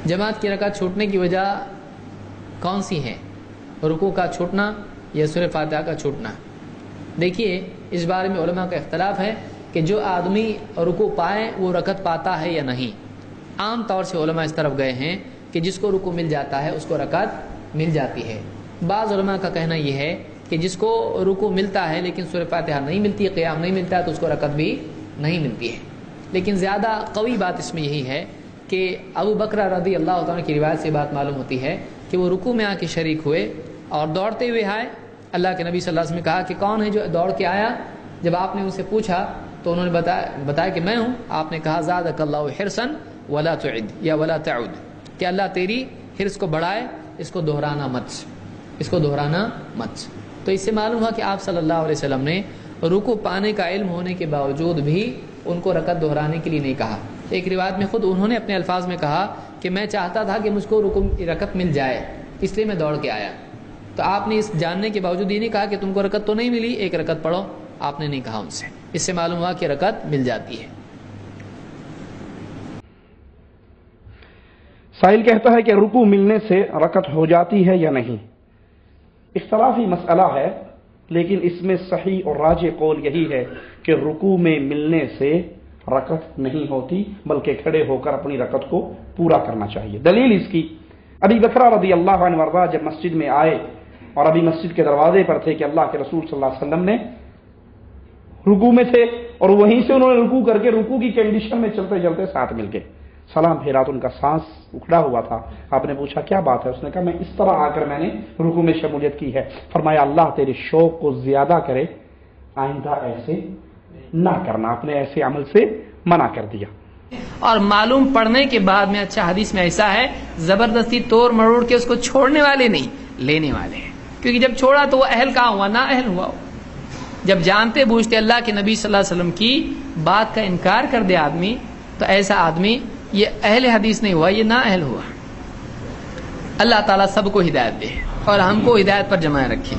جماعت کی رکعت چھوٹنے کی وجہ کون سی ہے؟ رکوع کا چھوٹنا یا سورہ فاتحہ کا چھوٹنا؟ دیکھیے اس بارے میں علماء کا اختلاف ہے کہ جو آدمی رکوع پائے وہ رکعت پاتا ہے یا نہیں۔ عام طور سے علماء اس طرف گئے ہیں کہ جس کو رکوع مل جاتا ہے اس کو رکعت مل جاتی ہے۔ بعض علماء کا کہنا یہ ہے کہ جس کو رکوع ملتا ہے لیکن سورہ فاتحہ نہیں ملتی، قیام نہیں ملتا ہے، تو اس کو رکعت بھی نہیں ملتی ہے۔ لیکن زیادہ قوی بات اس میں یہی ہے کہ ابو بکر رضی اللہ عنہ کی روایت سے بات معلوم ہوتی ہے کہ وہ رکوع میں آ کے شریک ہوئے اور دوڑتے ہوئے آئے۔ اللہ کے نبی صلی اللہ علیہ وسلم نے کہا کہ کون ہے جو دوڑ کے آیا؟ جب آپ نے ان سے پوچھا تو انہوں نے بتایا کہ میں ہوں۔ آپ نے کہا زادک اللہ حرصا ولا تعد یا ولا تعود، کہ اللہ تیری حرص کو بڑھائے، اس کو دہرانا مت۔ تو اس سے معلوم ہوا کہ آپ صلی اللہ علیہ وسلم نے رکوع پانے کا علم ہونے کے باوجود بھی ان کو رکعت دہرانے کے لیے نہیں کہا۔ ایک روایت میں خود انہوں نے اپنے الفاظ میں کہا کہ میں چاہتا تھا کہ مجھ کو رکعت مل جائے، اس لیے میں دوڑ کے آیا۔ تو آپ نے اس جاننے کے باوجود یہ نہیں کہا کہ تم کو رکعت تو نہیں ملی، ایک رکعت پڑھو، آپ نے نہیں کہا ان سے۔ اس سے معلوم ہوا کہ رکعت مل جاتی ہے۔ سائل کہتا ہے کہ رکوع ملنے سے رکعت ہو جاتی ہے یا نہیں؟ اختلافی مسئلہ ہے، لیکن اس میں صحیح اور راجح قول یہی ہے کہ رکوع میں ملنے سے رکعت نہیں ہوتی، بلکہ کھڑے ہو کر اپنی رکعت کو پورا کرنا چاہیے۔ دلیل اس کی ابی بکر رضی اللہ عنہ وارضا جب مسجد میں آئے اور ابھی مسجد کے دروازے پر تھے کہ اللہ کے رسول صلی اللہ علیہ وسلم نے رکوع میں تھے، اور وہیں سے انہوں نے رکوع کر کے رکوع کی کنڈیشن میں چلتے چلتے ساتھ مل گئے۔ سلام پھیرا تو ان کا سانس اکھڑا ہوا تھا۔ آپ نے پوچھا کیا بات ہے؟ اس نے کہا میں اس طرح آ کر میں نے رکوع میں شمولیت کی ہے۔ فرمایا اللہ تیرے شوق کو زیادہ کرے، آئندہ ایسے نہ کرنا، اپنے ایسے عمل سے منع کر دیا۔ اور معلوم پڑھنے کے بعد میں اچھا حدیث میں ایسا ہے زبردستی توڑ مروڑ کے اس کو چھوڑنے والے نہیں، لینے والے ہیں، کیونکہ جب چھوڑا تو وہ اہل کہاں ہوا؟ نا اہل ہوا۔ جب جانتے بوجھتے اللہ کے نبی صلی اللہ علیہ وسلم کی بات کا انکار کر دے آدمی، تو ایسا آدمی یہ اہل حدیث نہیں ہوا، یہ نا اہل ہوا۔ اللہ تعالیٰ سب کو ہدایت دے اور ہم کو ہدایت پر جمائے رکھے۔